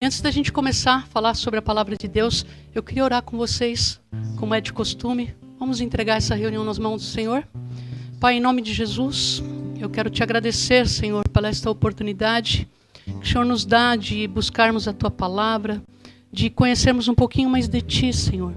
Antes da gente começar a falar sobre a palavra de Deus, eu queria orar com vocês, como é de costume. Vamos entregar essa reunião nas mãos do Senhor. Pai, em nome de Jesus, eu quero te agradecer, Senhor, pela esta oportunidade que o Senhor nos dá de buscarmos a tua palavra, de conhecermos um pouquinho mais de ti, Senhor.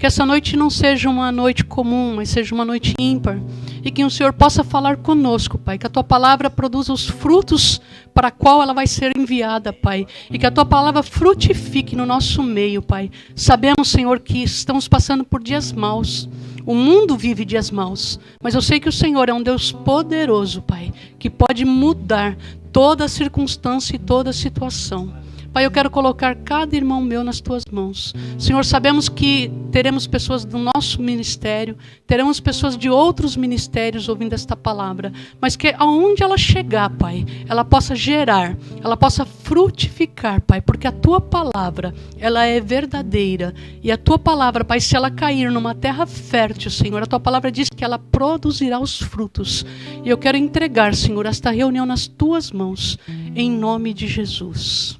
Que essa noite não seja uma noite comum, mas seja uma noite ímpar. E que o Senhor possa falar conosco, Pai. Que a tua palavra produza os frutos para a qual ela vai ser enviada, Pai. E que a tua palavra frutifique no nosso meio, Pai. Sabemos, Senhor, que estamos passando por dias maus. O mundo vive dias maus. Mas eu sei que o Senhor é um Deus poderoso, Pai. Que pode mudar toda a circunstância e toda a situação. Pai, eu quero colocar cada irmão meu nas tuas mãos. Senhor, sabemos que teremos pessoas do nosso ministério, teremos pessoas de outros ministérios ouvindo esta palavra, mas que aonde ela chegar, Pai, ela possa gerar, ela possa frutificar, Pai, porque a tua palavra, ela é verdadeira. E a tua palavra, Pai, se ela cair numa terra fértil, Senhor, a tua palavra diz que ela produzirá os frutos. E eu quero entregar, Senhor, esta reunião nas tuas mãos, em nome de Jesus.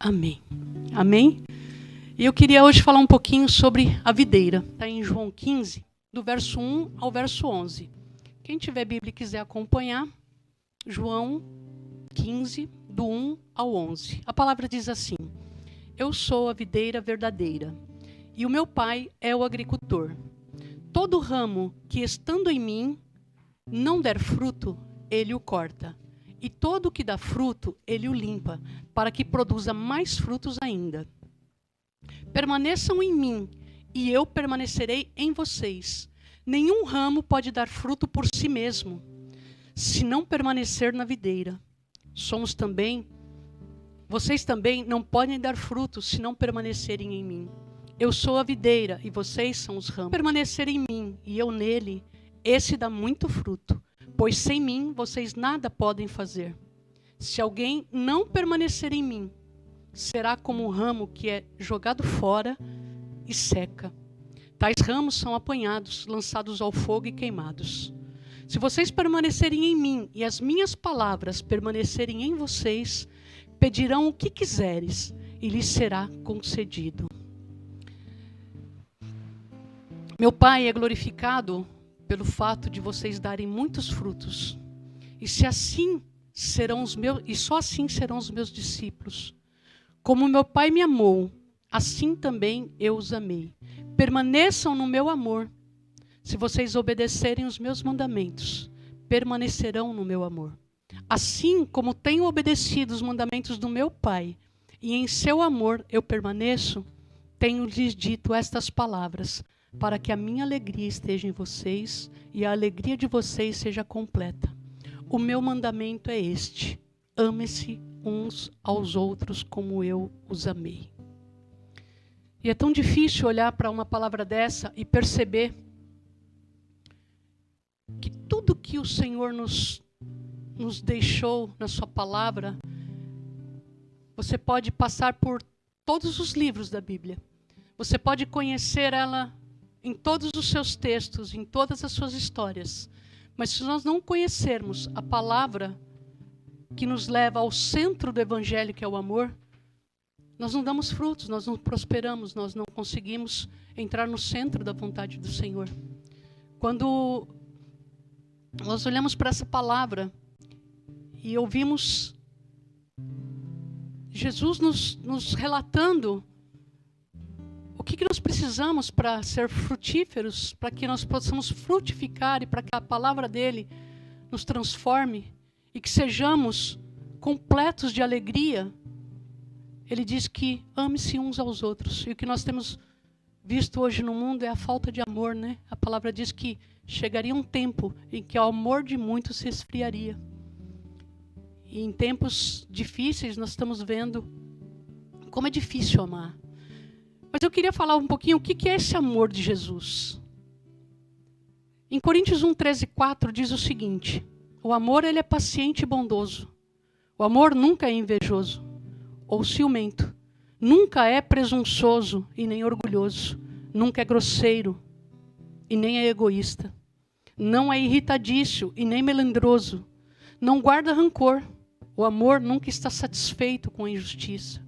Amém. Amém? E eu queria hoje falar um pouquinho sobre a videira. Está em João 15, do verso 1 ao verso 11. Quem tiver Bíblia e quiser acompanhar, João 15, do 1 ao 11. A palavra diz assim: Eu sou a videira verdadeira, e o meu pai é o agricultor. Todo ramo que estando em mim não der fruto, ele o corta. E todo o que dá fruto, ele o limpa, para que produza mais frutos ainda. Permaneçam em mim, e eu permanecerei em vocês. Nenhum ramo pode dar fruto por si mesmo, se não permanecer na videira. Vocês também não podem dar fruto, se não permanecerem em mim. Eu sou a videira, e vocês são os ramos. Permanecer em mim, e eu nele, esse dá muito fruto. Pois sem mim vocês nada podem fazer. Se alguém não permanecer em mim, será como um ramo que é jogado fora e seca. Tais ramos são apanhados, lançados ao fogo e queimados. Se vocês permanecerem em mim e as minhas palavras permanecerem em vocês, pedirão o que quiseres e lhes será concedido. Meu Pai é glorificado pelo fato de vocês darem muitos frutos. E se assim serão os meus, e só assim serão os meus discípulos. Como meu Pai me amou, assim também eu os amei. Permaneçam no meu amor. Se vocês obedecerem os meus mandamentos, permanecerão no meu amor. Assim como tenho obedecido os mandamentos do meu Pai, e em seu amor eu permaneço, tenho lhes dito estas palavras, para que a minha alegria esteja em vocês e a alegria de vocês seja completa. O meu mandamento é este: ame-se uns aos outros como eu os amei. E é tão difícil olhar para uma palavra dessa e perceber que tudo que o Senhor nos deixou na sua palavra, você pode passar por todos os livros da Bíblia. Você pode conhecer ela em todos os seus textos, em todas as suas histórias. Mas se nós não conhecermos a palavra que nos leva ao centro do Evangelho, que é o amor, nós não damos frutos, nós não prosperamos, nós não conseguimos entrar no centro da vontade do Senhor. Quando nós olhamos para essa palavra e ouvimos Jesus nos relatando o que nós precisamos para ser frutíferos, para que nós possamos frutificar e para que a palavra dele nos transforme e que sejamos completos de alegria. Ele diz que ame-se uns aos outros. E o que nós temos visto hoje no mundo é a falta de amor, né? A palavra diz que chegaria um tempo em que o amor de muitos se esfriaria. E em tempos difíceis nós estamos vendo como é difícil amar. Mas eu queria falar um pouquinho o que é esse amor de Jesus. Em Coríntios 1:13-4 diz o seguinte: o amor ele é paciente e bondoso. O amor nunca é invejoso ou ciumento. Nunca é presunçoso e nem orgulhoso. Nunca é grosseiro e nem é egoísta. Não é irritadiço e nem melindroso. Não guarda rancor. O amor nunca está satisfeito com a injustiça.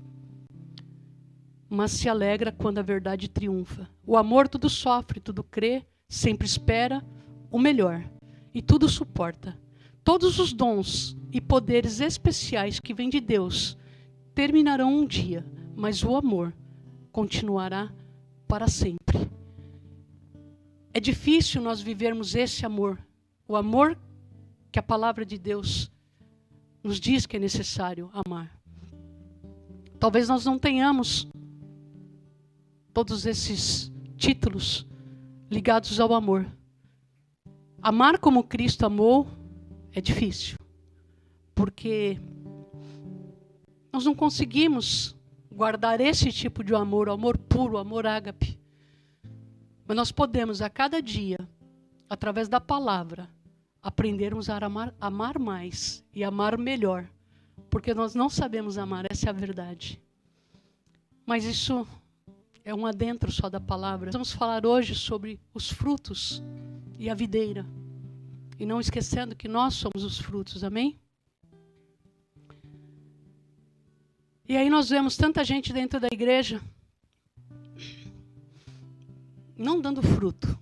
mas se alegra quando a verdade triunfa. O amor tudo sofre, tudo crê, sempre espera o melhor e tudo suporta. Todos os dons e poderes especiais que vêm de Deus terminarão um dia, mas o amor continuará para sempre. É difícil nós vivermos esse amor, o amor que a palavra de Deus nos diz que é necessário amar. Talvez nós não tenhamos todos esses títulos ligados ao amor. Amar como Cristo amou é difícil, porque nós não conseguimos guardar esse tipo de amor, o amor puro, o amor ágape. Mas nós podemos, a cada dia, através da palavra, aprendermos a amar mais e amar melhor. Porque nós não sabemos amar, essa é a verdade. Mas isso é um adentro só da palavra. Vamos falar hoje sobre os frutos e a videira. E não esquecendo que nós somos os frutos, amém? E aí nós vemos tanta gente dentro da igreja não dando fruto.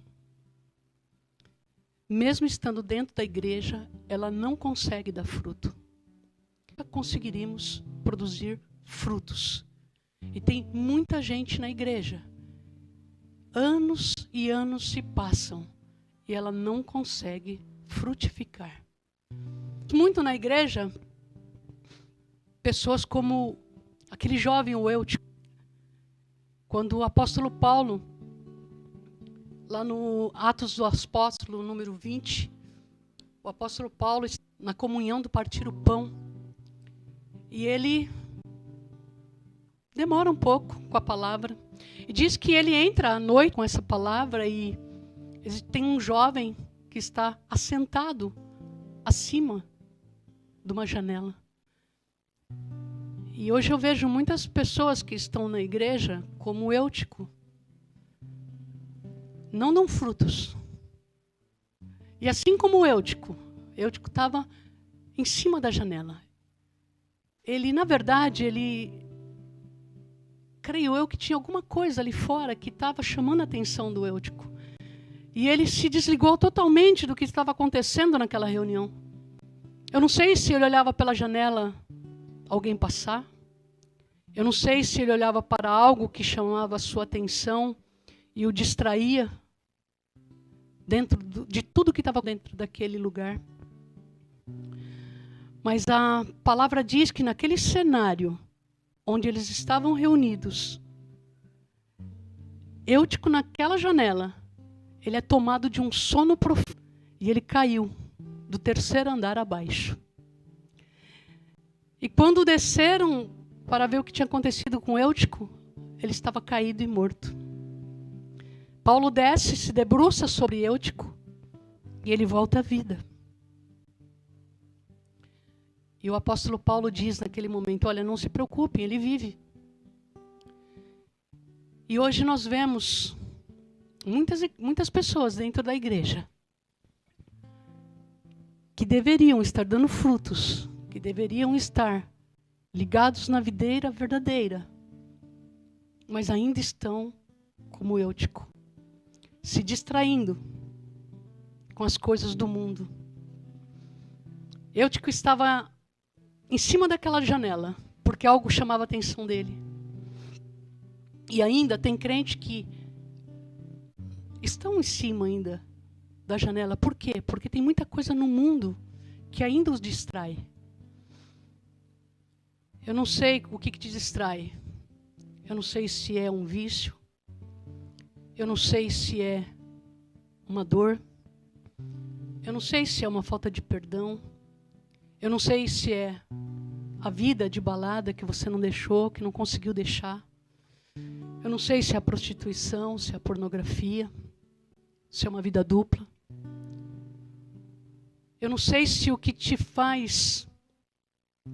Mesmo estando dentro da igreja, ela não consegue dar fruto. Nunca conseguiríamos produzir frutos. E tem muita gente na igreja. Anos e anos se passam e ela não consegue frutificar. Muito na igreja, pessoas como aquele jovem, o Eutico, quando o apóstolo Paulo, lá no Atos do Apóstolo, número 20, o apóstolo Paulo, na comunhão do partir o pão, e ele demora um pouco com a palavra, e diz que ele entra à noite com essa palavra, e tem um jovem que está assentado acima de uma janela. E hoje eu vejo muitas pessoas que estão na igreja, como o Eutico, não dão frutos. E assim como o Eutico estava em cima da janela. Ele, na verdade, creio eu que tinha alguma coisa ali fora que estava chamando a atenção do Eutico. E ele se desligou totalmente do que estava acontecendo naquela reunião. Eu não sei se ele olhava pela janela alguém passar. Eu não sei se ele olhava para algo que chamava a sua atenção e o distraía dentro de tudo que estava dentro daquele lugar. Mas a palavra diz que naquele cenário onde eles estavam reunidos, Eutico naquela janela, ele é tomado de um sono profundo e ele caiu do terceiro andar abaixo. E quando desceram para ver o que tinha acontecido com Eutico, ele estava caído e morto. Paulo desce, se debruça sobre Eutico e ele volta à vida. E o apóstolo Paulo diz naquele momento, olha, não se preocupem, ele vive. E hoje nós vemos muitas pessoas dentro da igreja que deveriam estar dando frutos, que deveriam estar ligados na videira verdadeira, mas ainda estão como Eutico, se distraindo com as coisas do mundo. Eutico estava em cima daquela janela, porque algo chamava a atenção dele. E ainda tem crente que estão em cima ainda da janela. Por quê? Porque tem muita coisa no mundo que ainda os distrai. Eu não sei o que te distrai. Eu não sei se é um vício. Eu não sei se é uma dor. Eu não sei se é uma falta de perdão. Eu não sei se é a vida de balada que você não deixou, que não conseguiu deixar. Eu não sei se é a prostituição, se é a pornografia, se é uma vida dupla. Eu não sei se o que te faz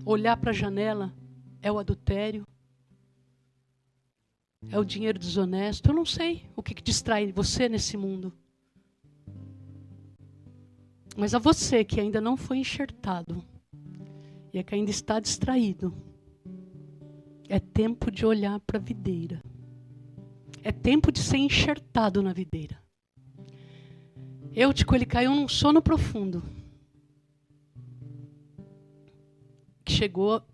olhar para a janela é o adultério, é o dinheiro desonesto. Eu não sei o que distrai você nesse mundo. Mas a você que ainda não foi enxertado e é que ainda está distraído, É tempo de olhar para a videira. É tempo de ser enxertado na videira. Eutico, ele caiu num sono profundo, que chegou a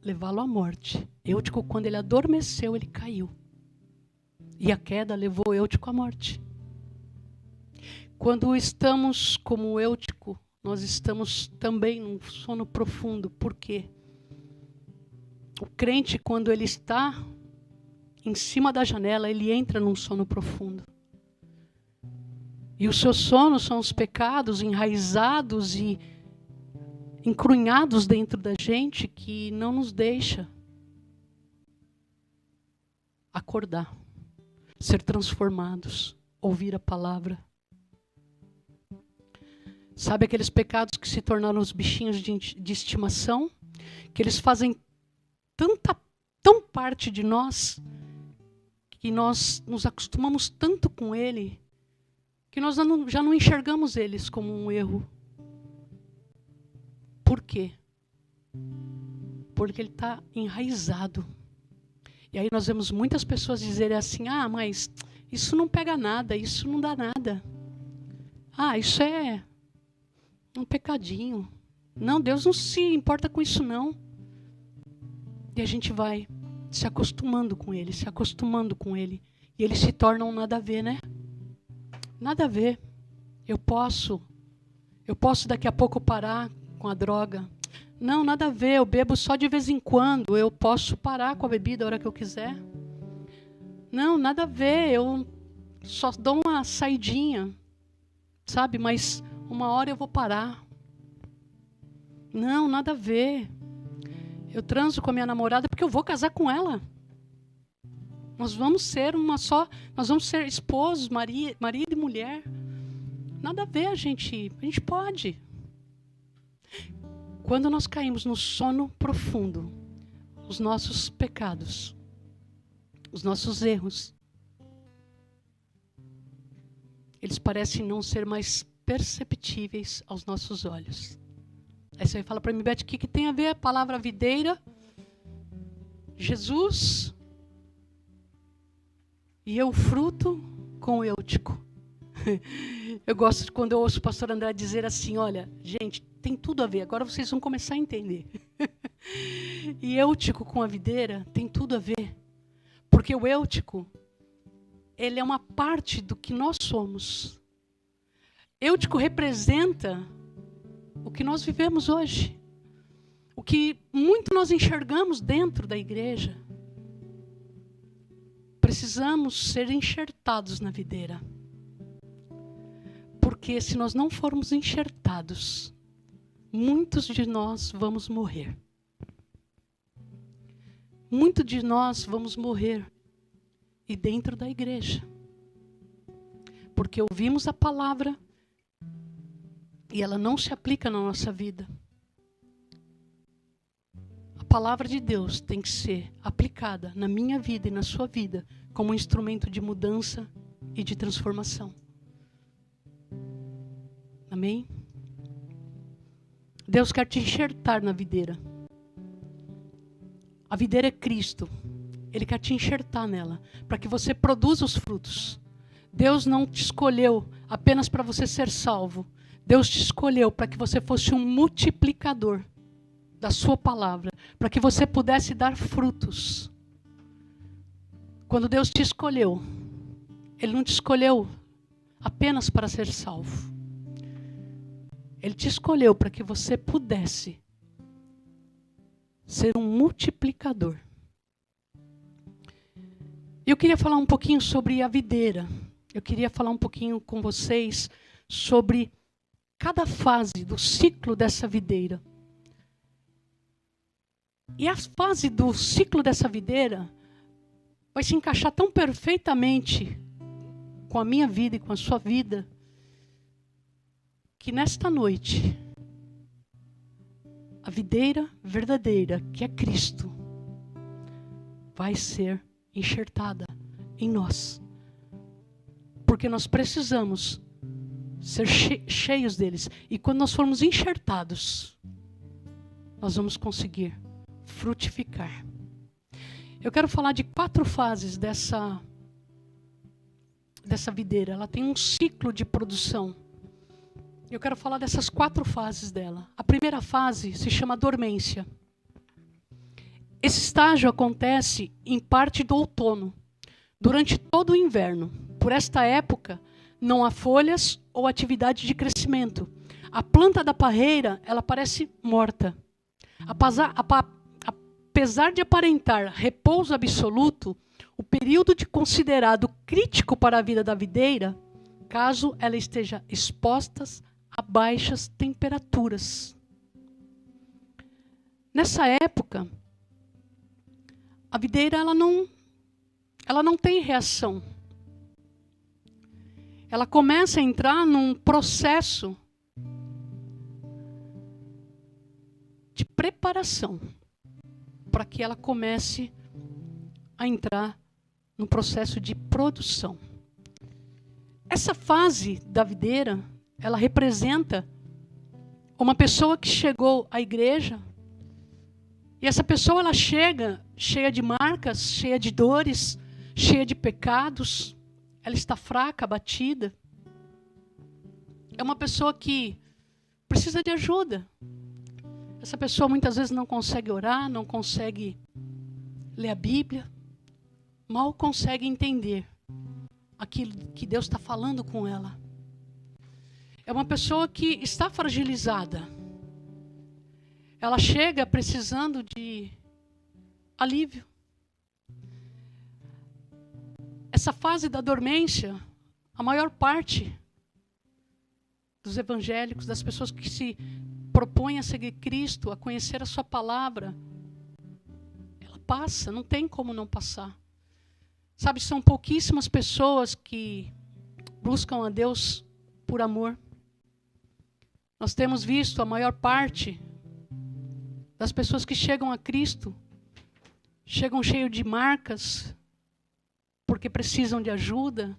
levá-lo à morte. Eutico, quando ele adormeceu, ele caiu. E a queda levou Eutico à morte. Quando estamos como Eutico, nós estamos também num sono profundo. Por quê? O crente, quando ele está em cima da janela, ele entra num sono profundo. E os seus sonos são os pecados enraizados e encrunhados dentro da gente que não nos deixa acordar, ser transformados, ouvir a palavra. Sabe aqueles pecados que se tornaram os bichinhos de estimação? Que eles fazem tão parte de nós, que nós nos acostumamos tanto com ele, que nós já não enxergamos eles como um erro. Por quê? Porque ele está enraizado. E aí nós vemos muitas pessoas dizerem assim, mas isso não pega nada, isso não dá nada. Isso é um pecadinho. Não, Deus não se importa com isso não. E a gente vai se acostumando com ele, E ele se torna um nada a ver, né? Nada a ver. Eu posso daqui a pouco parar com a droga. Não, nada a ver, eu bebo só de vez em quando. Eu posso parar com a bebida a hora que eu quiser. Não, nada a ver, eu só dou uma saidinha, sabe? Mas uma hora eu vou parar. Não, nada a ver. Eu transo com a minha namorada porque eu vou casar com ela. Nós vamos ser nós vamos ser esposos, marido e mulher. Nada a ver, a gente pode. Quando nós caímos no sono profundo, os nossos pecados, os nossos erros, eles parecem não ser mais perceptíveis aos nossos olhos. Aí você fala para mim, Beth, o que tem a ver a palavra videira, Jesus e eu fruto com o Eutico? Eu gosto quando eu ouço o pastor André dizer assim, olha, gente, tem tudo a ver, agora vocês vão começar a entender. E Eutico com a videira tem tudo a ver. Porque o Eutico, ele é uma parte do que nós somos. Eutico representa o que nós vivemos hoje. O que muito nós enxergamos dentro da igreja. Precisamos ser enxertados na videira. Porque se nós não formos enxertados, muitos de nós vamos morrer. Muitos de nós vamos morrer. E dentro da igreja. Porque ouvimos a palavra e ela não se aplica na nossa vida. A palavra de Deus tem que ser aplicada na minha vida e na sua vida como um instrumento de mudança e de transformação. Amém? Deus quer te enxertar na videira. A videira é Cristo. Ele quer te enxertar nela, para que você produza os frutos. Deus não te escolheu apenas para você ser salvo. Deus te escolheu para que você fosse um multiplicador da sua palavra, para que você pudesse dar frutos. Quando Deus te escolheu, Ele não te escolheu apenas para ser salvo. Ele te escolheu para que você pudesse ser um multiplicador. Eu queria falar um pouquinho sobre a videira. Eu queria falar um pouquinho com vocês sobre cada fase do ciclo dessa videira. E a fase do ciclo dessa videira vai se encaixar tão perfeitamente com a minha vida e com a sua vida, que nesta noite, a videira verdadeira, que é Cristo, vai ser enxertada em nós. Porque nós precisamos ser cheios deles. E quando nós formos enxertados, nós vamos conseguir frutificar. Eu quero falar de 4 fases dessa videira. Ela tem um ciclo de produção. Eu quero falar dessas 4 fases dela. A primeira fase se chama dormência. Esse estágio acontece em parte do outono, durante todo o inverno. Por esta época, não há folhas ou atividade de crescimento. A planta da parreira, ela parece morta. Apesar de aparentar repouso absoluto, o período considerado crítico para a vida da videira, caso ela esteja exposta a baixas temperaturas. Nessa época, a videira ela não tem reação. Ela começa a entrar num processo de preparação para que ela comece a entrar no processo de produção. Essa fase da videira, ela representa uma pessoa que chegou à igreja, e essa pessoa ela chega cheia de marcas, cheia de dores, cheia de pecados, ela está fraca, abatida. É uma pessoa que precisa de ajuda. Essa pessoa muitas vezes não consegue orar, não consegue ler a Bíblia, mal consegue entender aquilo que Deus está falando com ela. É uma pessoa que está fragilizada. Ela chega precisando de alívio. Essa fase da dormência, a maior parte dos evangélicos, das pessoas que se propõem a seguir Cristo, a conhecer a sua palavra, ela passa, não tem como não passar. Sabe, são pouquíssimas pessoas que buscam a Deus por amor. Nós temos visto a maior parte das pessoas que chegam a Cristo, chegam cheios de marcas, porque precisam de ajuda.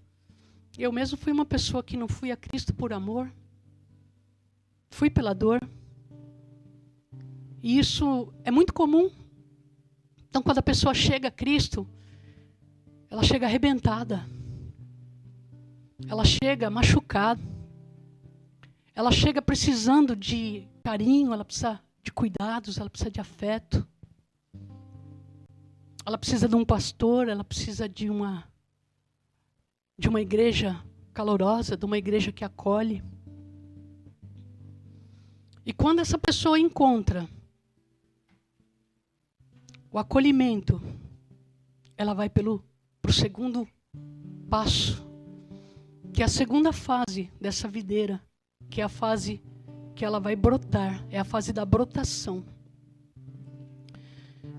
Eu mesmo fui uma pessoa que não fui a Cristo por amor, fui pela dor. E isso é muito comum. Então, quando a pessoa chega a Cristo, ela chega arrebentada, ela chega machucada, ela chega precisando de carinho, ela precisa de cuidados, ela precisa de afeto. Ela precisa de um pastor, ela precisa de uma igreja calorosa, de uma igreja que acolhe. E quando essa pessoa encontra o acolhimento, ela vai pro segundo passo, que é a segunda fase dessa videira, que é a fase que ela vai brotar, é a fase da brotação.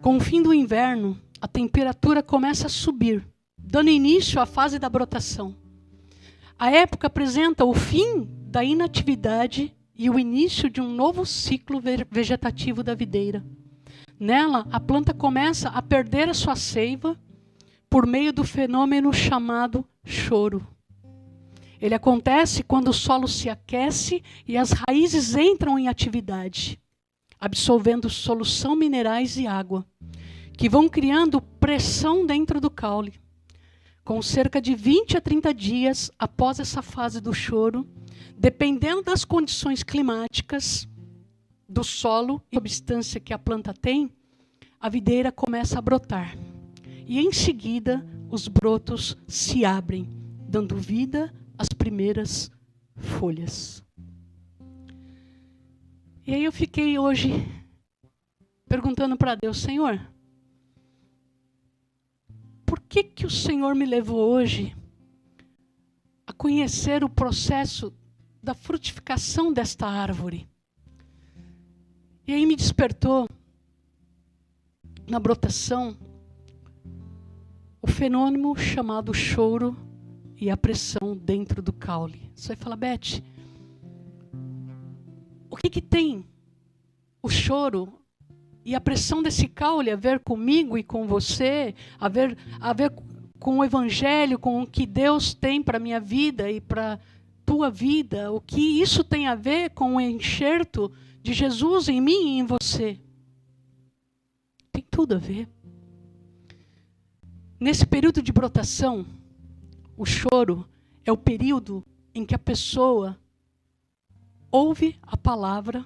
Com o fim do inverno, a temperatura começa a subir, dando início à fase da brotação. A época apresenta o fim da inatividade e o início de um novo ciclo vegetativo da videira. Nela, a planta começa a perder a sua seiva por meio do fenômeno chamado choro. Ele acontece quando o solo se aquece e as raízes entram em atividade, absorvendo solução, minerais e água, que vão criando pressão dentro do caule. Com cerca de 20 a 30 dias após essa fase do choro, dependendo das condições climáticas, do solo e da substância que a planta tem, a videira começa a brotar. E em seguida, os brotos se abrem, dando vida às primeiras folhas. E aí eu fiquei hoje perguntando para Deus, Senhor, por que o Senhor me levou hoje a conhecer o processo da frutificação desta árvore? E aí me despertou, na brotação, o fenômeno chamado choro e a pressão dentro do caule. Você vai falar, Beth, o que tem o choro e a pressão desse caule a ver comigo e com você, a ver com o evangelho, com o que Deus tem para a minha vida e para a tua vida? O que isso tem a ver com o enxerto de Jesus em mim e em você? Tem tudo a ver. Nesse período de brotação, o choro é o período em que a pessoa ouve a palavra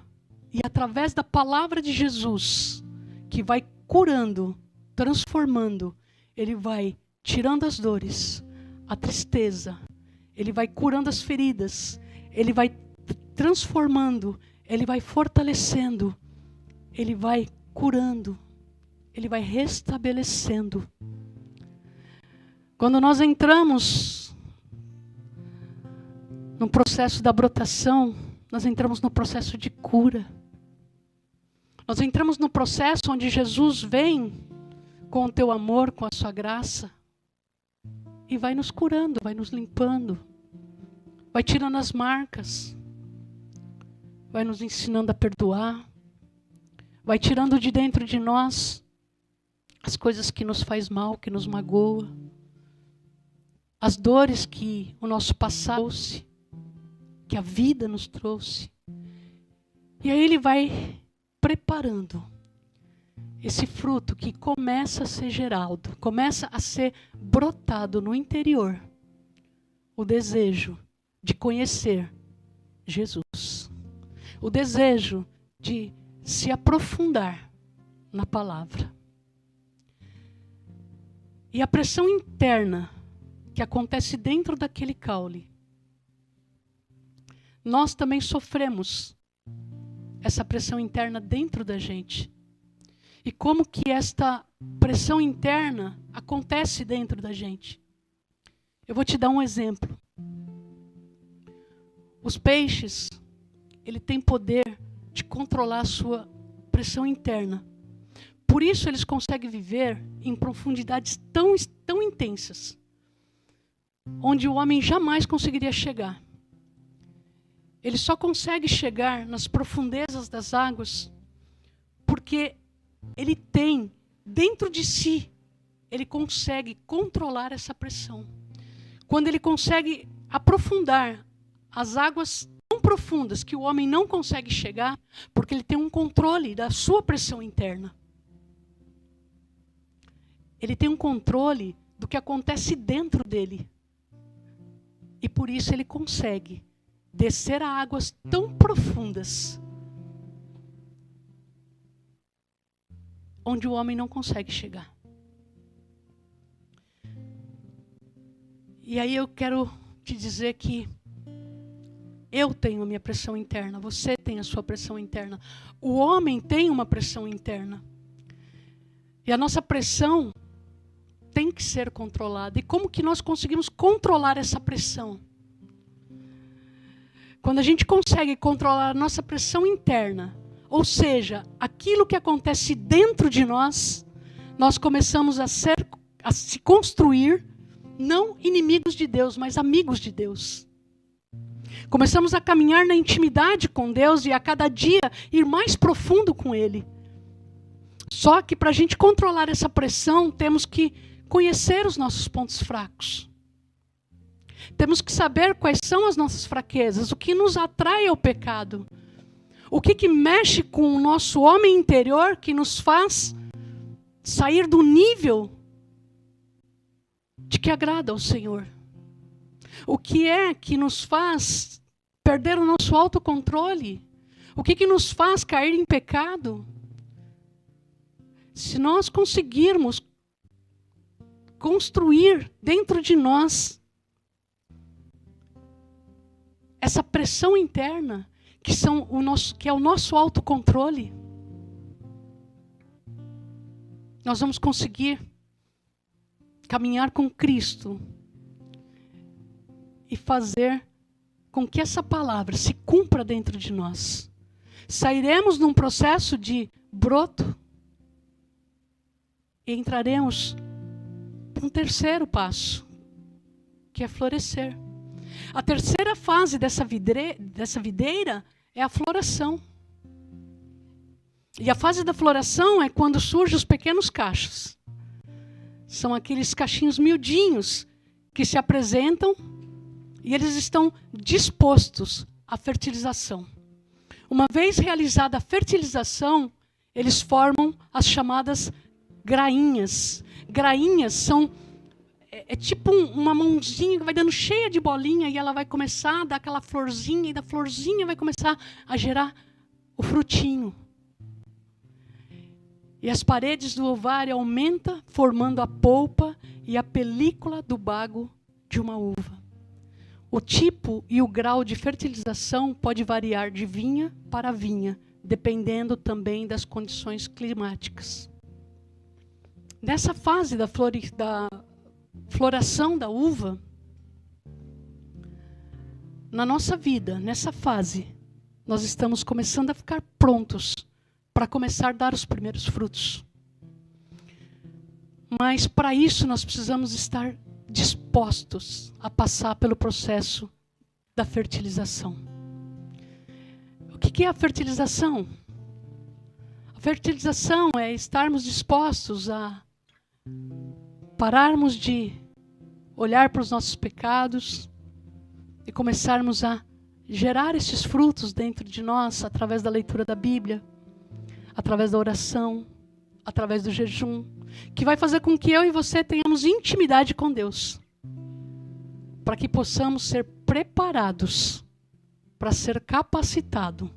e através da palavra de Jesus, que vai curando, transformando, ele vai tirando as dores, a tristeza, ele vai curando as feridas, ele vai transformando, ele vai fortalecendo, ele vai curando, ele vai restabelecendo. Quando nós entramos no processo da brotação, nós entramos no processo de cura. Nós entramos no processo onde Jesus vem com o teu amor, com a sua graça, e vai nos curando, vai nos limpando, vai tirando as marcas, vai nos ensinando a perdoar, vai tirando de dentro de nós as coisas que nos faz mal, que nos magoa, as dores que o nosso passado trouxe, que a vida nos trouxe. E aí ele vai preparando esse fruto que começa a ser gerado, começa a ser brotado no interior, o desejo de conhecer Jesus, o desejo de se aprofundar na palavra. E a pressão interna que acontece dentro daquele caule, nós também sofremos essa pressão interna dentro da gente. E como que esta pressão interna acontece dentro da gente? Eu vou te dar um exemplo. Os peixes, ele tem poder de controlar a sua pressão interna. Por isso eles conseguem viver em profundidades tão intensas, onde o homem jamais conseguiria chegar. Ele só consegue chegar nas profundezas das águas porque ele tem dentro de si, ele consegue controlar essa pressão. Quando ele consegue aprofundar as águas tão profundas que o homem não consegue chegar, porque ele tem um controle da sua pressão interna. Ele tem um controle do que acontece dentro dele. E por isso ele consegue descer a águas tão profundas, onde o homem não consegue chegar. E aí eu quero te dizer que eu tenho a minha pressão interna, você tem a sua pressão interna, o homem tem uma pressão interna. E a nossa pressão tem que ser controlada. E como que nós conseguimos controlar essa pressão? Quando a gente consegue controlar a nossa pressão interna, ou seja, aquilo que acontece dentro de nós, nós começamos a se construir, não inimigos de Deus, mas amigos de Deus. Começamos a caminhar na intimidade com Deus e a cada dia ir mais profundo com Ele. Só que para a gente controlar essa pressão, temos que conhecer os nossos pontos fracos. Temos que saber quais são as nossas fraquezas, o que nos atrai ao pecado. O que mexe com o nosso homem interior, que nos faz sair do nível de que agrada ao Senhor. O que é que nos faz perder o nosso autocontrole? O que nos faz cair em pecado? Se nós conseguirmos construir dentro de nós essa pressão interna, que é o nosso autocontrole, nós vamos conseguir caminhar com Cristo e fazer com que essa palavra se cumpra dentro de nós. Sairemos num processo de broto e entraremos para um terceiro passo, que é florescer. A terceira fase dessa videira é a floração. E a fase da floração é quando surgem os pequenos cachos. São aqueles cachinhos miudinhos que se apresentam e eles estão dispostos à fertilização. Uma vez realizada a fertilização, eles formam as chamadas grainhas. Grainhas são é tipo uma mãozinha que vai dando cheia de bolinha e ela vai começar a dar aquela florzinha e da florzinha vai começar a gerar o frutinho. E as paredes do ovário aumentam, formando a polpa e a película do bago de uma uva. O tipo e o grau de fertilização pode variar de vinha para vinha, dependendo também das condições climáticas. Nessa fase da floração da uva, na nossa vida, nessa fase, nós estamos começando a ficar prontos para começar a dar os primeiros frutos. Mas para isso nós precisamos estar dispostos a passar pelo processo da fertilização. O que é a fertilização? A fertilização é estarmos dispostos a pararmos de olhar para os nossos pecados e começarmos a gerar esses frutos dentro de nós através da leitura da Bíblia, através da oração, através do jejum, que vai fazer com que eu e você tenhamos intimidade com Deus, para que possamos ser preparados para ser capacitado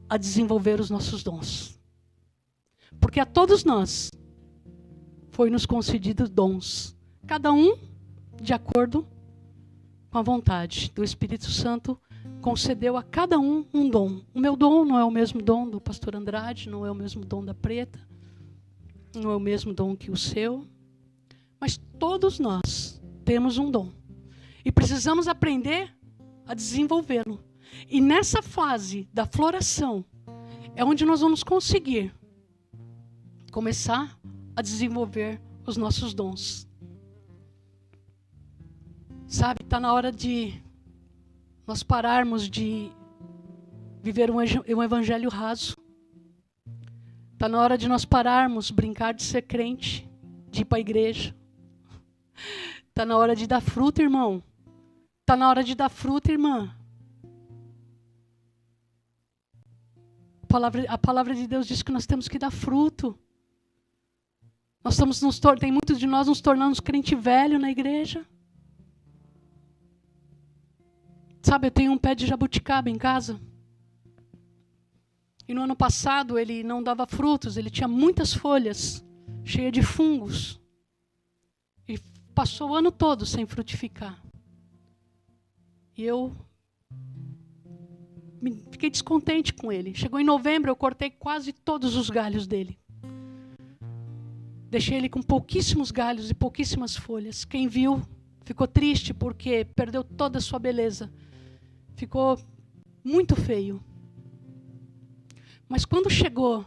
a desenvolver os nossos dons. Porque a todos nós foi nos concedido dons, cada um de acordo com a vontade do Espírito Santo. Concedeu a cada um um dom. O meu dom não é o mesmo dom do pastor Andrade, não é o mesmo dom da Preta, não é o mesmo dom que o seu, mas todos nós temos um dom e precisamos aprender a desenvolvê-lo. E nessa fase da floração é onde nós vamos conseguir começar a desenvolver os nossos dons. Sabe, está na hora de nós pararmos de viver um evangelho raso. Está na hora de nós pararmos, brincar de ser crente, de ir para a igreja. Está na hora de dar fruto, irmão. Está na hora de dar fruto, irmã. A palavra de Deus diz que nós temos que dar fruto. Tem muitos de nós nos tornando crente velho na igreja. Sabe, eu tenho um pé de jabuticaba em casa. E no ano passado ele não dava frutos, ele tinha muitas folhas, cheias de fungos. E passou o ano todo sem frutificar. E eu fiquei descontente com ele. Chegou em novembro, eu cortei quase todos os galhos dele. Deixei ele com pouquíssimos galhos e pouquíssimas folhas. Quem viu ficou triste porque perdeu toda a sua beleza. Ficou muito feio. Mas quando chegou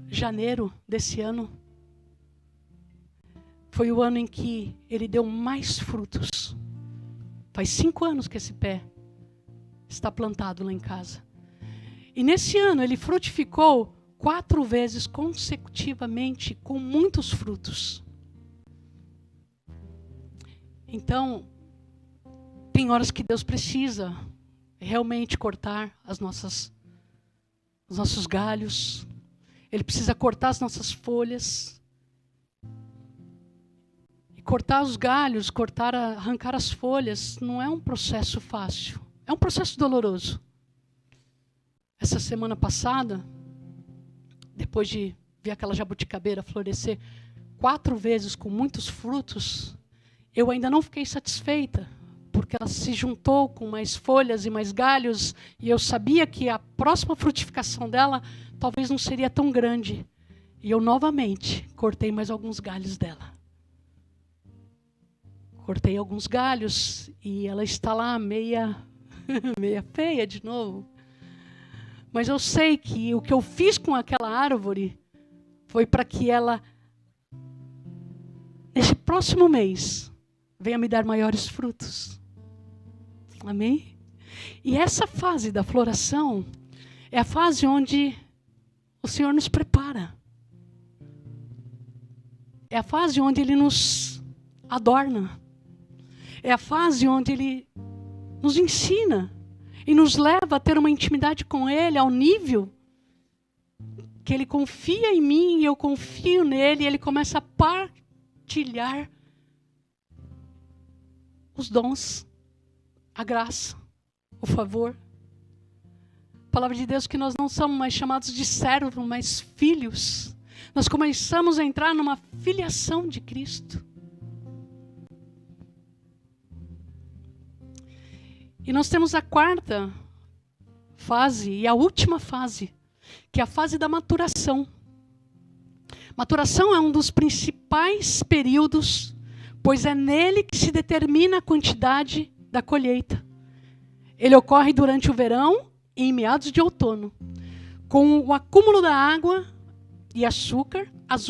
janeiro desse ano, foi o ano em que ele deu mais frutos. Faz 5 anos que esse pé está plantado lá em casa. E nesse ano ele frutificou 4 vezes consecutivamente com muitos frutos. Então, tem horas que Deus precisa realmente cortar os nossos galhos. Ele precisa cortar as nossas folhas. E cortar os galhos, arrancar as folhas, não é um processo fácil. É um processo doloroso. Essa semana passada, depois de ver aquela jabuticabeira florescer 4 vezes com muitos frutos, eu ainda não fiquei satisfeita, porque ela se juntou com mais folhas e mais galhos, e eu sabia que a próxima frutificação dela talvez não seria tão grande. E eu novamente cortei mais alguns galhos dela. Cortei alguns galhos e ela está lá meia feia de novo. Mas eu sei que o que eu fiz com aquela árvore foi para que ela, nesse próximo mês, venha me dar maiores frutos. Amém? E essa fase da floração é a fase onde o Senhor nos prepara. É a fase onde Ele nos adorna. É a fase onde Ele nos ensina e nos leva a ter uma intimidade com Ele ao nível que Ele confia em mim e eu confio nele, e Ele começa a partilhar os dons, a graça, o favor. A palavra de Deus que nós não somos mais chamados de servos, mas filhos. Nós começamos a entrar numa filiação de Cristo. E nós temos a quarta fase e a última fase, que é a fase da maturação. Maturação é um dos principais períodos, pois é nele que se determina a quantidade da colheita. Ele ocorre durante o verão e em meados de outono. Com o acúmulo da água e açúcar, as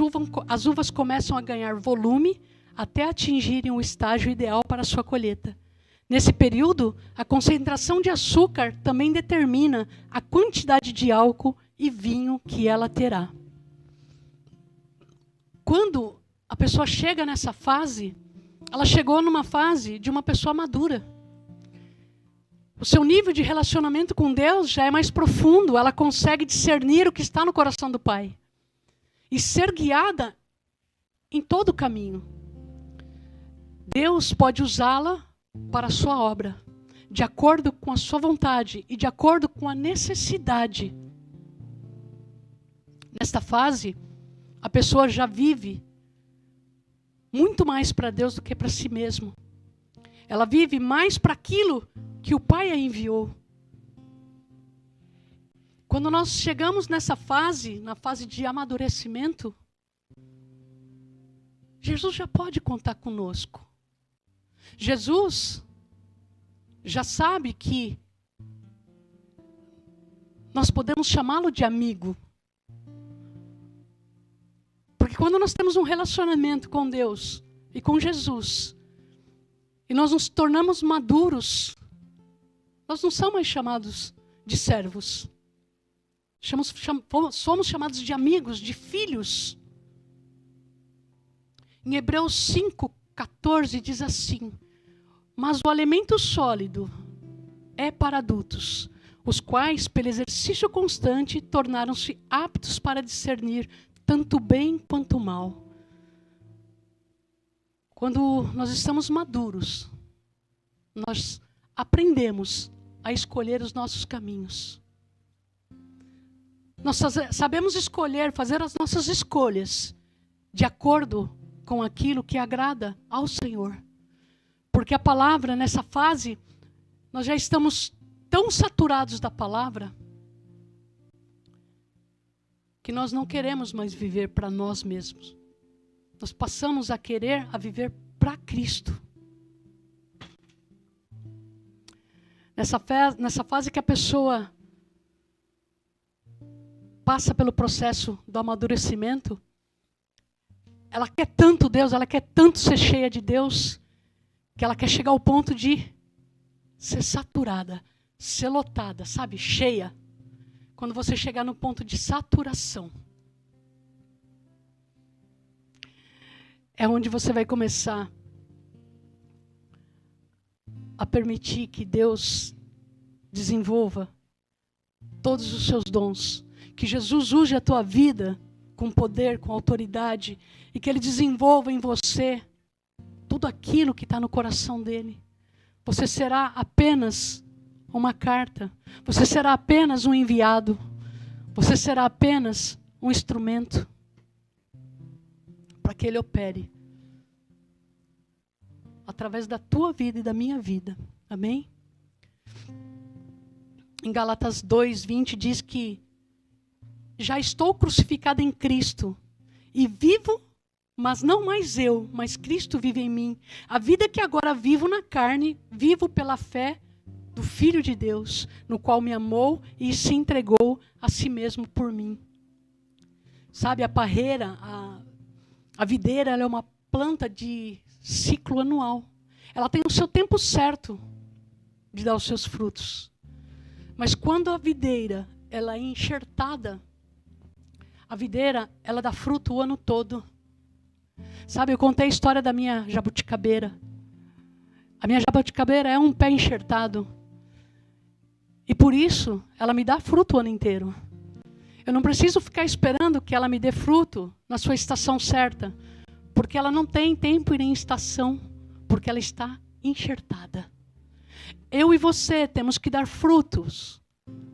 uvas começam a ganhar volume até atingirem o estágio ideal para a sua colheita. Nesse período, a concentração de açúcar também determina a quantidade de álcool e vinho que ela terá. Quando a pessoa chega nessa fase, ela chegou numa fase de uma pessoa madura. O seu nível de relacionamento com Deus já é mais profundo, ela consegue discernir o que está no coração do Pai e ser guiada em todo o caminho. Deus pode usá-la para a sua obra, de acordo com a sua vontade e de acordo com a necessidade. Nesta fase, a pessoa já vive muito mais para Deus do que para si mesmo. Ela vive mais para aquilo que o Pai a enviou. Quando nós chegamos nessa fase, na fase de amadurecimento, Jesus já pode contar conosco. Jesus já sabe que nós podemos chamá-lo de amigo. Porque quando nós temos um relacionamento com Deus e com Jesus, e nós nos tornamos maduros, nós não somos mais chamados de servos. Somos chamados de amigos, de filhos. Em Hebreus 5:14 diz assim: mas o alimento sólido é para adultos, os quais, pelo exercício constante, tornaram-se aptos para discernir tanto bem quanto mal. Quando nós estamos maduros, nós aprendemos a escolher os nossos caminhos. Nós sabemos escolher, fazer as nossas escolhas de acordo com aquilo que agrada ao Senhor. Porque a palavra, nessa fase, nós já estamos tão saturados da palavra que nós não queremos mais viver para nós mesmos. Nós passamos a querer a viver para Cristo. Nessa fase que a pessoa passa pelo processo do amadurecimento, ela quer tanto Deus, ela quer tanto ser cheia de Deus, que ela quer chegar ao ponto de ser saturada, ser lotada, sabe? Cheia. Quando você chegar no ponto de saturação, é onde você vai começar a permitir que Deus desenvolva todos os seus dons, que Jesus use a tua vida com poder, com autoridade, e que Ele desenvolva em você tudo aquilo que está no coração dEle. Você será apenas uma carta, você será apenas um enviado, você será apenas um instrumento para que Ele opere através da tua vida e da minha vida. Amém? Em Gálatas 2:20 diz que já estou crucificado em Cristo e vivo, mas não mais eu, mas Cristo vive em mim. A vida que agora vivo na carne, vivo pela fé do Filho de Deus, no qual me amou e se entregou a si mesmo por mim. Sabe, a parreira, a videira, ela é uma planta de ciclo anual. Ela tem o seu tempo certo de dar os seus frutos. Mas quando a videira ela é enxertada, a videira ela dá fruto o ano todo. Sabe, eu contei a história da minha jabuticabeira. A minha jabuticabeira é um pé enxertado. E por isso, ela me dá fruto o ano inteiro. Eu não preciso ficar esperando que ela me dê fruto na sua estação certa. Porque ela não tem tempo e nem estação. Porque ela está enxertada. Eu e você temos que dar frutos.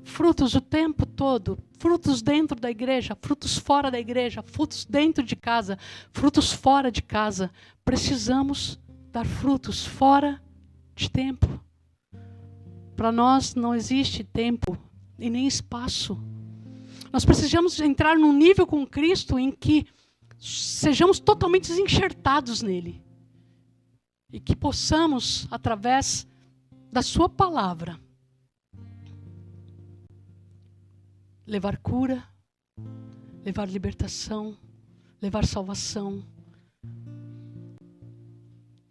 Frutos o tempo todo. Frutos dentro da igreja, frutos fora da igreja, frutos dentro de casa, frutos fora de casa. Precisamos dar frutos fora de tempo. Para nós não existe tempo e nem espaço. Nós precisamos entrar num nível com Cristo em que sejamos totalmente enxertados nele. E que possamos, através da sua palavra, levar cura, levar libertação, levar salvação,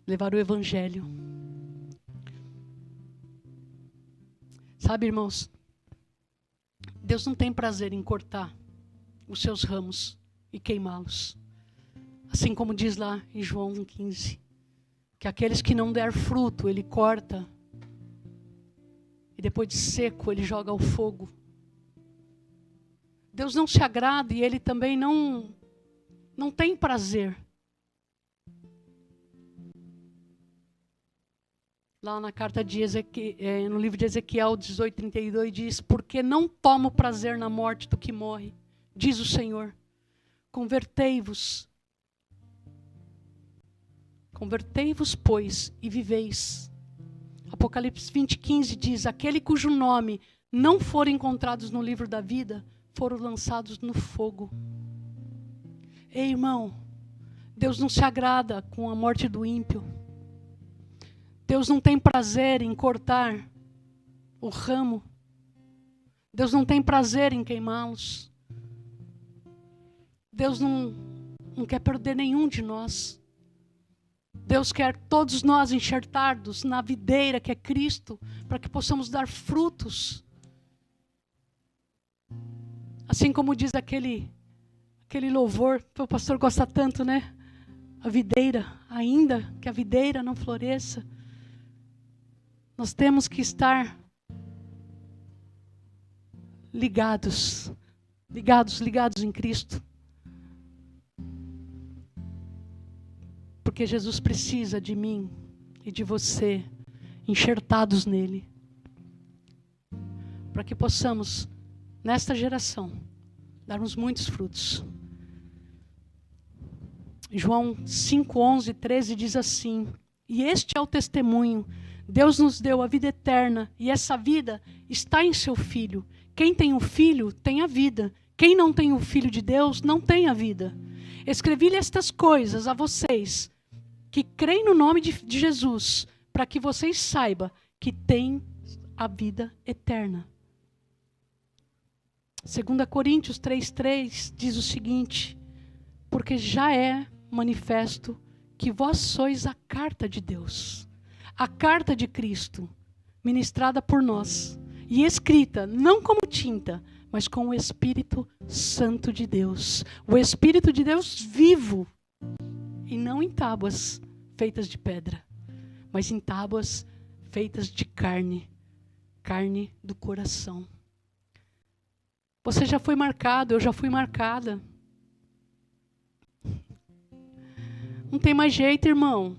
levar o evangelho. Sabe, irmãos, Deus não tem prazer em cortar os seus ramos e queimá-los. Assim como diz lá em João 1,15, que aqueles que não der fruto, ele corta, e depois de seco, ele joga ao fogo. Deus não se agrada e ele também não tem prazer. Lá na carta de Ezequiel, no livro de Ezequiel 18:32 diz: porque não tomo prazer na morte do que morre, diz o Senhor. Convertei-vos, pois, e viveis. Apocalipse 20:15 diz: aquele cujo nome não for encontrados no livro da vida, foram lançados no fogo. Ei, irmão, Deus não se agrada com a morte do ímpio. Deus não tem prazer em cortar o ramo. Deus não tem prazer em queimá-los. Deus não quer perder nenhum de nós. Deus quer todos nós enxertados na videira que é Cristo, para que possamos dar frutos. Assim como diz aquele louvor, que o pastor gosta tanto, né? A videira, ainda que a videira não floresça, nós temos que estar ligados em Cristo. Porque Jesus precisa de mim e de você, enxertados nele, para que possamos, nesta geração, darmos muitos frutos. João 5:11, 13 diz assim: e este é o testemunho, Deus nos deu a vida eterna, e essa vida está em seu Filho. Quem tem o Filho tem a vida. Quem não tem o Filho de Deus não tem a vida. Escrevi-lhe estas coisas a vocês que creem no nome de Jesus, para que vocês saibam que têm a vida eterna. 2 Coríntios 3:3 diz o seguinte: porque já é manifesto que vós sois a carta de Deus, a carta de Cristo, ministrada por nós, e escrita não como tinta, mas com o Espírito Santo de Deus. O Espírito de Deus vivo, e não em tábuas feitas de pedra, mas em tábuas feitas de carne, carne do coração. Você já foi marcado, eu já fui marcada. Não tem mais jeito, irmão.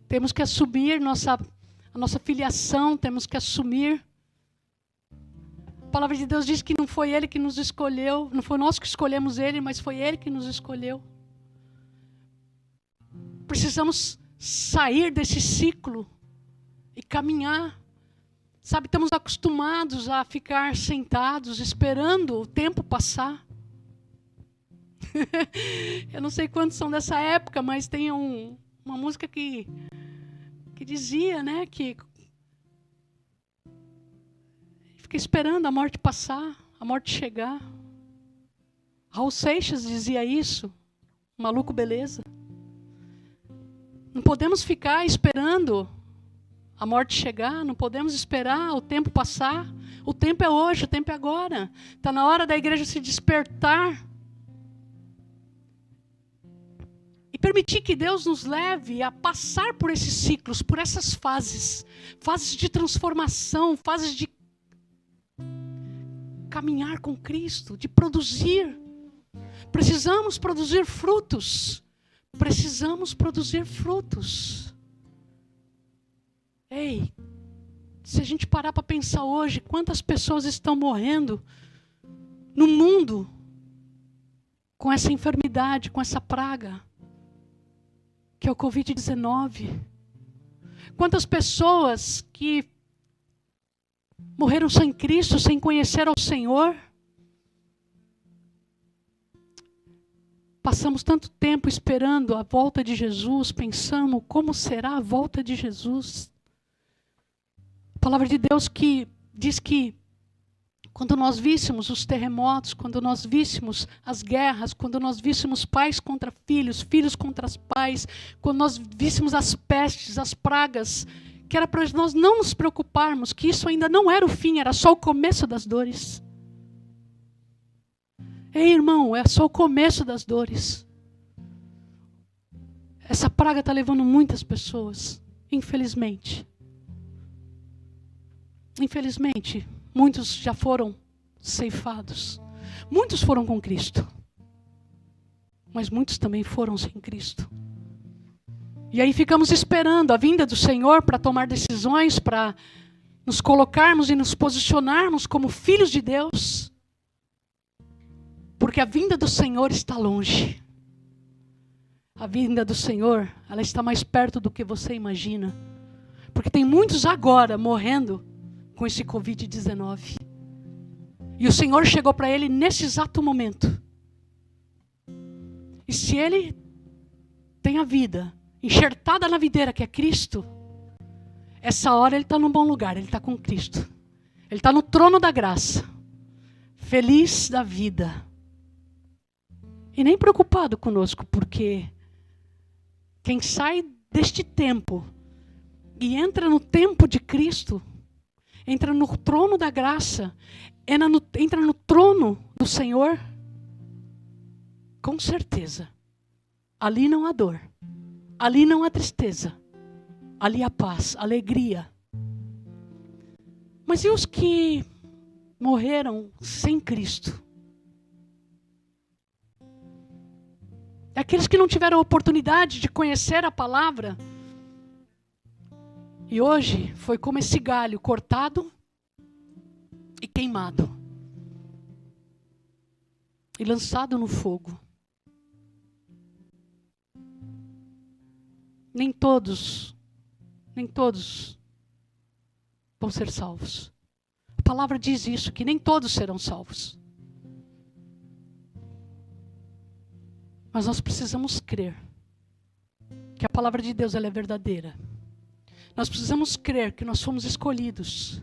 Temos que assumir a nossa filiação, temos que assumir. A palavra de Deus diz que não foi Ele que nos escolheu, não foi nós que escolhemos Ele, mas foi Ele que nos escolheu. Precisamos sair desse ciclo e caminhar. Sabe, estamos acostumados a ficar sentados, esperando o tempo passar. Eu não sei quantos são dessa época, mas tem uma música que dizia, né, que fica esperando a morte passar, a morte chegar. Raul Seixas dizia isso, Maluco Beleza. Não podemos ficar esperando a morte chegar, não podemos esperar o tempo passar. O tempo é hoje, o tempo é agora. Está na hora da igreja se despertar e permitir que Deus nos leve a passar por esses ciclos, por essas fases de transformação, fases de caminhar com Cristo, de produzir. Precisamos produzir frutos. Precisamos produzir frutos. sei, se a gente parar para pensar hoje, quantas pessoas estão morrendo no mundo com essa enfermidade, com essa praga, que é o Covid-19. Quantas pessoas que morreram sem Cristo, sem conhecer ao Senhor. Passamos tanto tempo esperando a volta de Jesus, pensamos como será a volta de Jesus. A palavra de Deus que diz que quando nós víssemos os terremotos, quando nós víssemos as guerras, quando nós víssemos pais contra filhos, filhos contra os pais, quando nós víssemos as pestes, as pragas, que era para nós não nos preocuparmos, que isso ainda não era o fim, era só o começo das dores. Ei, irmão, é só o começo das dores. Essa praga está levando muitas pessoas, infelizmente. Infelizmente, muitos já foram ceifados. Muitos foram com Cristo. Mas muitos também foram sem Cristo. E aí ficamos esperando a vinda do Senhor para tomar decisões, para nos colocarmos e nos posicionarmos como filhos de Deus. Porque a vinda do Senhor está longe. A vinda do Senhor, ela está mais perto do que você imagina. Porque tem muitos agora morrendo com esse Covid-19. E o Senhor chegou para ele nesse exato momento. E se ele tem a vida enxertada na videira, que é Cristo, essa hora ele está num bom lugar, ele está com Cristo. Ele está no trono da graça. Feliz da vida. E nem preocupado conosco, porque quem sai deste tempo e entra no tempo de Cristo, entra no trono da graça, entra no trono do Senhor, com certeza, ali não há dor, ali não há tristeza, ali há paz, alegria. Mas e os que morreram sem Cristo? Aqueles que não tiveram a oportunidade de conhecer a palavra. E hoje foi como esse galho cortado e queimado. E lançado no fogo. Nem todos vão ser salvos. A palavra diz isso, que nem todos serão salvos. Mas nós precisamos crer que a palavra de Deus ela é verdadeira. Nós precisamos crer que nós fomos escolhidos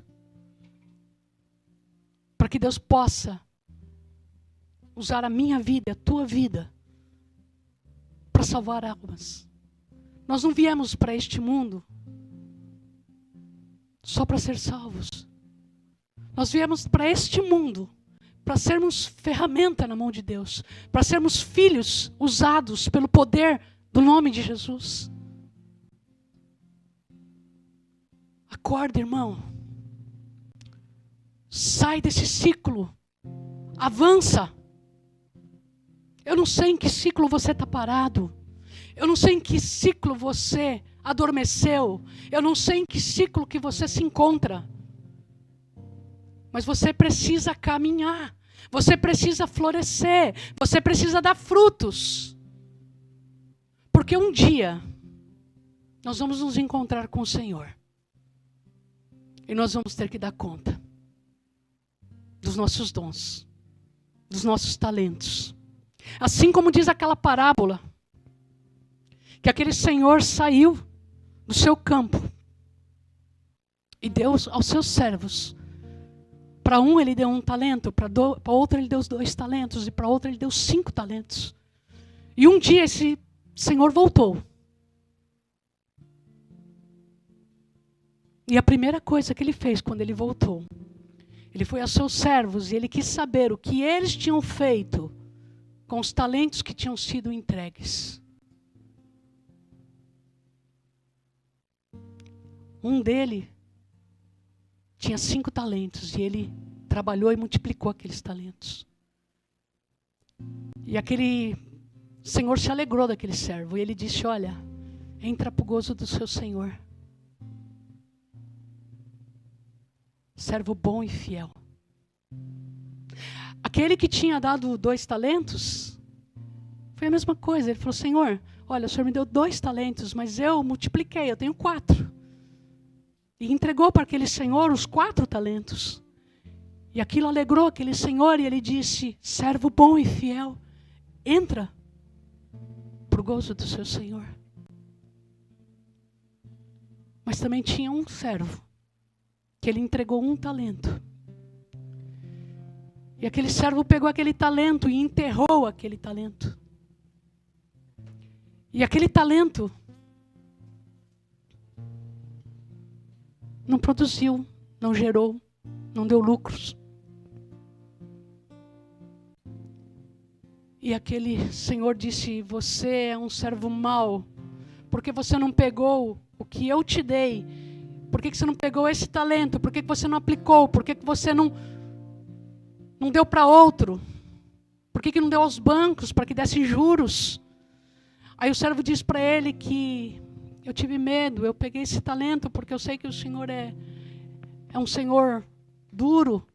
para que Deus possa usar a minha vida, a tua vida, para salvar almas. Nós não viemos para este mundo só para ser salvos. Nós viemos para este mundo para sermos ferramenta na mão de Deus, para sermos filhos usados pelo poder do nome de Jesus. Acorda, irmão. Sai desse ciclo. Avança. Eu não sei em que ciclo você está parado. Eu não sei em que ciclo você adormeceu. Eu não sei em que ciclo que você se encontra. Mas você precisa caminhar. Você precisa florescer. Você precisa dar frutos. Porque um dia nós vamos nos encontrar com o Senhor. E nós vamos ter que dar conta dos nossos dons, dos nossos talentos. Assim como diz aquela parábola, que aquele senhor saiu do seu campo e deu aos seus servos. Para um ele deu 1 talento, para outro ele deu 2 talentos, e para outro ele deu 5 talentos. E um dia esse senhor voltou. E a primeira coisa que ele fez quando ele voltou, ele foi aos seus servos e ele quis saber o que eles tinham feito com os talentos que tinham sido entregues. Um dele tinha 5 talentos e ele trabalhou e multiplicou aqueles talentos. E aquele senhor se alegrou daquele servo e ele disse: olha, entra para o gozo do seu senhor. servo bom e fiel. Aquele que tinha dado 2 talentos, foi a mesma coisa. Ele falou, Senhor, olha, o Senhor me deu 2 talentos, mas eu multipliquei, eu tenho 4. E entregou para aquele senhor os 4 talentos. E aquilo alegrou aquele senhor e ele disse, servo bom e fiel, entra para o gozo do seu senhor. Mas também tinha um servo, que ele entregou 1 talento. E aquele servo pegou aquele talento e enterrou aquele talento. E aquele talento não produziu, não gerou, não deu lucros. E aquele senhor disse, você é um servo mau, porque você não pegou o que eu te dei? Por que você não pegou esse talento? Por que você não aplicou? Por que você não deu para outro? Por que não deu aos bancos para que desse juros? Aí o servo disse para ele que eu tive medo, eu peguei esse talento porque eu sei que o Senhor é um Senhor duro,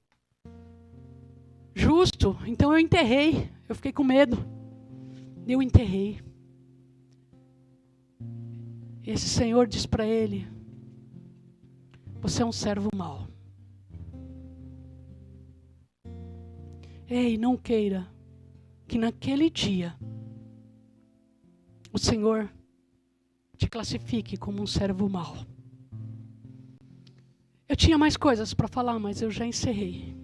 justo, então eu enterrei, eu fiquei com medo, eu enterrei. Esse Senhor diz para ele, você é um servo mau. Ei, não queira que naquele dia o Senhor te classifique como um servo mau. Eu tinha mais coisas para falar, mas eu já encerrei.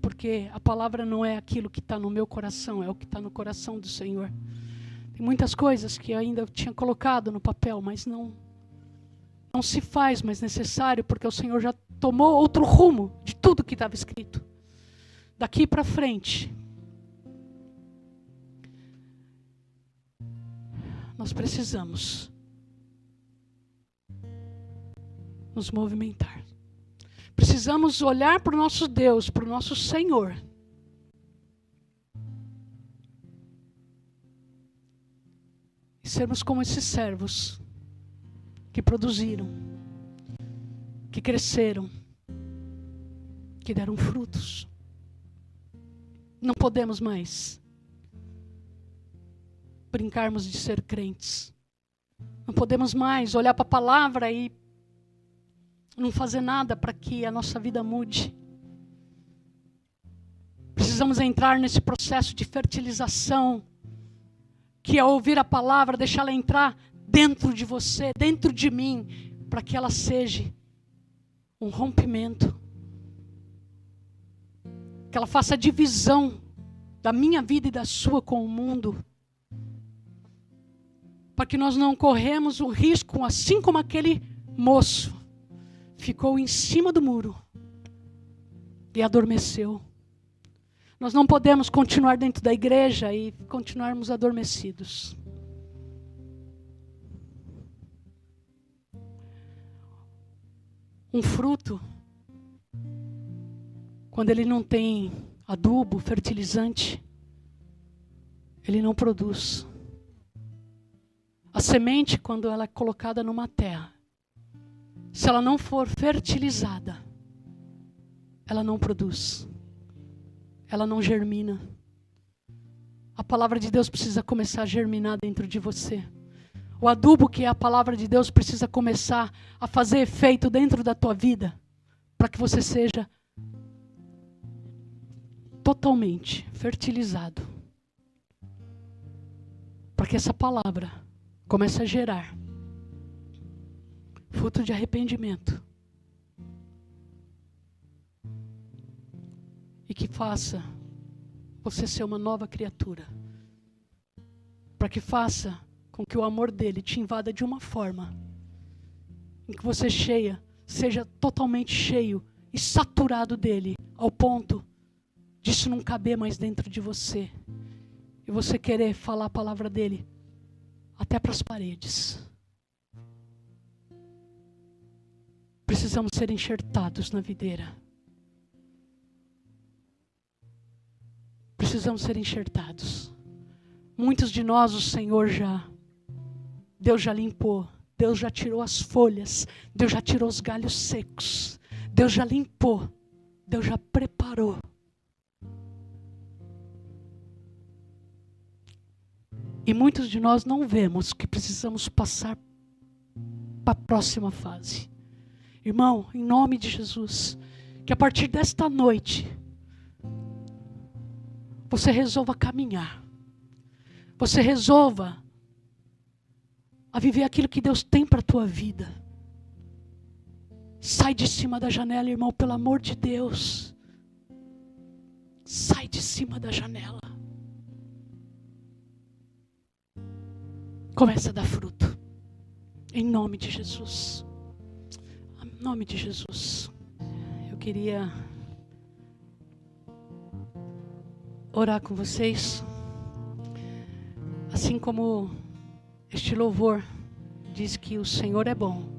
Porque a palavra não é aquilo que está no meu coração, é o que está no coração do Senhor. Tem muitas coisas que eu ainda tinha colocado no papel, mas não se faz mais necessário, porque o Senhor já tomou outro rumo de tudo que estava escrito. Daqui para frente, nós precisamos nos movimentar. Precisamos olhar para o nosso Deus, para o nosso Senhor. E sermos como esses servos que produziram, que cresceram, que deram frutos. Não podemos mais brincarmos de ser crentes. Não podemos mais olhar para a palavra e não fazer nada para que a nossa vida mude. Precisamos entrar nesse processo de fertilização, que é ouvir a palavra, deixá-la entrar dentro de você, dentro de mim, para que ela seja um rompimento. Que ela faça divisão da minha vida e da sua com o mundo. Para que nós não corremos o risco, assim como aquele moço ficou em cima do muro e adormeceu. Nós não podemos continuar dentro da igreja e continuarmos adormecidos. Um fruto, quando ele não tem adubo, fertilizante, ele não produz. A semente, quando ela é colocada numa terra, se ela não for fertilizada, ela não produz. Ela não germina. A palavra de Deus precisa começar a germinar dentro de você. O adubo, que é a palavra de Deus, precisa começar a fazer efeito dentro da tua vida, para que você seja totalmente fertilizado. Para que essa palavra comece a gerar fruto de arrependimento. E que faça você ser uma nova criatura. Para que faça com que o amor dele te invada de uma forma em que você seja totalmente cheio e saturado dele, ao ponto disso não caber mais dentro de você. E você querer falar a palavra dele até para as paredes. Precisamos ser enxertados na videira. Precisamos ser enxertados. Muitos de nós, Deus já limpou. Deus já tirou as folhas. Deus já tirou os galhos secos. Deus já limpou, Deus já preparou. E muitos de nós não vemos que precisamos passar para a próxima fase. Irmão, em nome de Jesus, que a partir desta noite, você resolva caminhar. Você resolva a viver aquilo que Deus tem para a tua vida. Sai de cima da janela, irmão, pelo amor de Deus. Sai de cima da janela. Começa a dar fruto. Em nome de Jesus. Em nome de Jesus. Eu queria orar com vocês. Assim como este louvor diz que o Senhor é bom.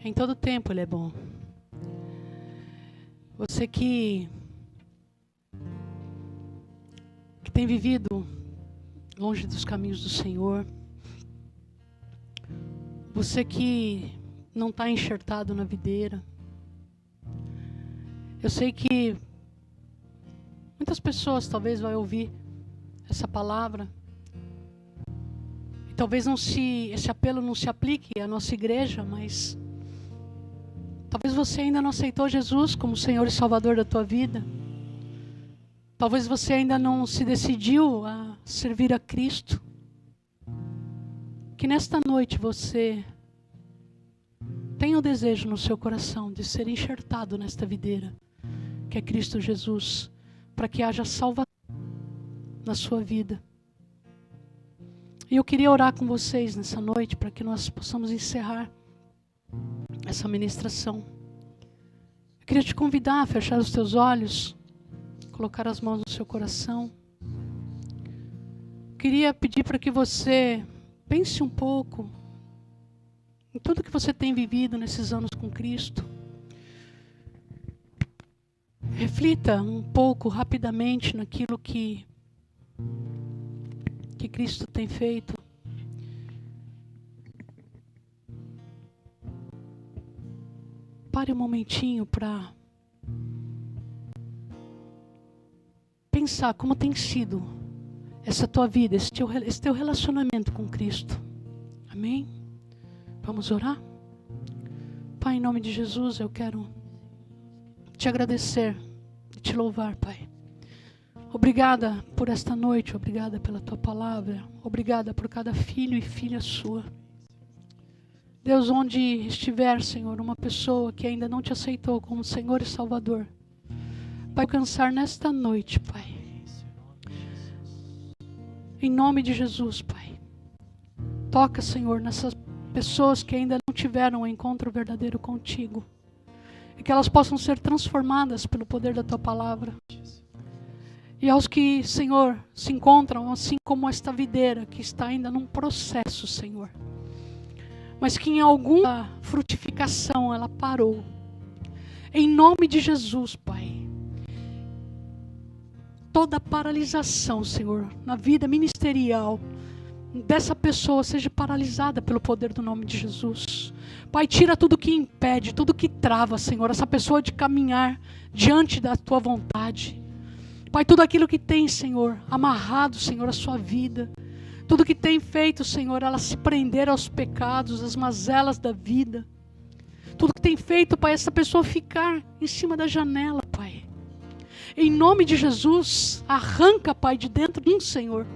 Em todo tempo Ele é bom. Você que tem vivido longe dos caminhos do Senhor. Você que não está enxertado na videira. Eu sei que muitas pessoas talvez vão ouvir essa palavra. E talvez esse apelo não se aplique à nossa igreja, mas talvez você ainda não aceitou Jesus como Senhor e Salvador da tua vida. Talvez você ainda não se decidiu a servir a Cristo. Que nesta noite você tenha o desejo no seu coração de ser enxertado nesta videira, que é Cristo Jesus, para que haja salvação na sua vida. E eu queria orar com vocês nessa noite, para que nós possamos encerrar essa ministração. Eu queria te convidar a fechar os teus olhos, colocar as mãos no seu coração. Eu queria pedir para que você pense um pouco em tudo que você tem vivido nesses anos com Cristo. Reflita um pouco rapidamente naquilo que Cristo tem feito. Pare um momentinho para pensar como tem sido essa tua vida, esse teu relacionamento com Cristo. Amém? Vamos orar? Pai, em nome de Jesus, eu quero te agradecer e te louvar, Pai. Obrigada por esta noite, obrigada pela tua palavra, obrigada por cada filho e filha sua. Deus, onde estiver, Senhor, uma pessoa que ainda não te aceitou como Senhor e Salvador, vai alcançar nesta noite, Pai. Em nome de Jesus, Pai. Toca, Senhor, nessas pessoas que ainda não tiveram um encontro verdadeiro contigo. E que elas possam ser transformadas pelo poder da tua palavra. E aos que, Senhor, se encontram assim como esta videira que está ainda num processo, Senhor. Mas que em alguma frutificação ela parou. Em nome de Jesus, Pai. Toda paralisação, Senhor, na vida ministerial dessa pessoa seja paralisada pelo poder do nome de Jesus. Pai, tira tudo que impede, tudo que trava, Senhor, essa pessoa de caminhar diante da tua vontade. Pai, tudo aquilo que tem, Senhor, amarrado, Senhor, a sua vida. Tudo que tem feito, Senhor, ela se prender aos pecados, às mazelas da vida. Tudo que tem feito, Pai, essa pessoa ficar em cima da janela, Pai. Em nome de Jesus, arranca, Pai, de dentro de Senhor,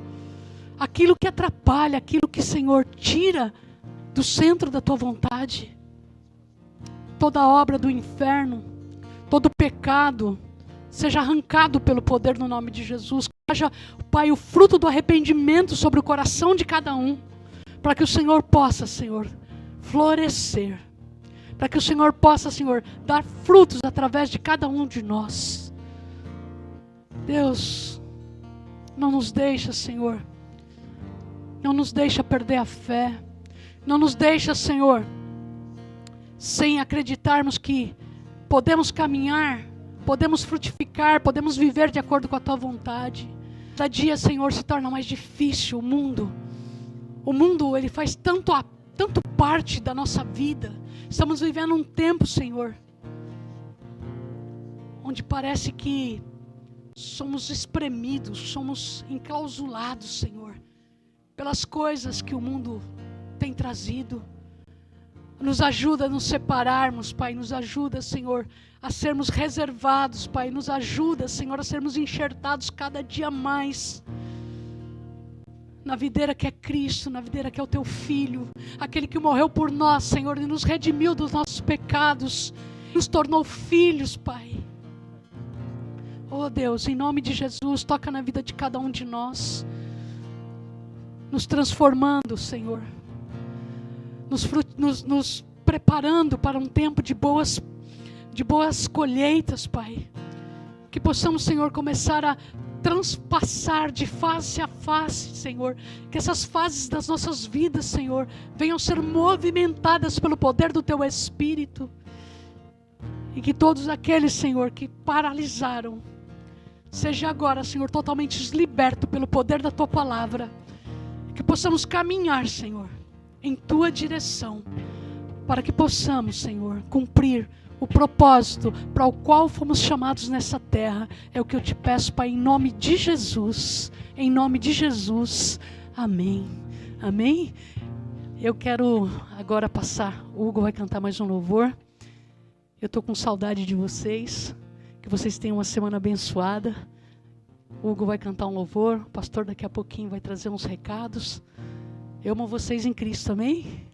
aquilo que atrapalha, aquilo que, Senhor, tira do centro da tua vontade. Toda obra do inferno, todo pecado, seja arrancado pelo poder no nome de Jesus. Que haja, Pai, o fruto do arrependimento sobre o coração de cada um, para que o Senhor possa, Senhor, florescer. Para que o Senhor possa, Senhor, dar frutos através de cada um de nós. Deus, não nos deixa, Senhor, não nos deixa perder a fé. Não nos deixa, Senhor, sem acreditarmos que podemos caminhar, podemos frutificar, podemos viver de acordo com a tua vontade. Cada dia, Senhor, se torna mais difícil. O mundo, ele faz tanto parte da nossa vida. Estamos vivendo um tempo, Senhor, onde parece que somos espremidos, somos enclausulados, Senhor, pelas coisas que o mundo tem trazido. Nos ajuda a nos separarmos, Pai. Nos ajuda, Senhor, a sermos reservados, Pai. Nos ajuda, Senhor, a sermos enxertados cada dia mais na videira que é Cristo, na videira que é o Teu Filho, aquele que morreu por nós, Senhor, e nos redimiu dos nossos pecados, nos tornou filhos, Pai. Oh Deus, em nome de Jesus, toca na vida de cada um de nós, nos transformando, Senhor, nos preparando para um tempo de boas colheitas, Pai. Que possamos, Senhor, começar a transpassar de face a face, Senhor. Que essas fases das nossas vidas, Senhor, venham ser movimentadas pelo poder do Teu Espírito. E que todos aqueles, Senhor, que paralisaram, seja agora, Senhor, totalmente liberto pelo poder da Tua Palavra. Que possamos caminhar, Senhor, em Tua direção, para que possamos, Senhor, cumprir o propósito para o qual fomos chamados nessa terra. É o que eu te peço, Pai, em nome de Jesus. Em nome de Jesus. Amém. Amém. Eu quero agora passar. O Hugo vai cantar mais um louvor. Eu estou com saudade de vocês. Que vocês tenham uma semana abençoada. O Hugo vai cantar um louvor. O pastor daqui a pouquinho vai trazer uns recados. Eu amo vocês em Cristo, amém?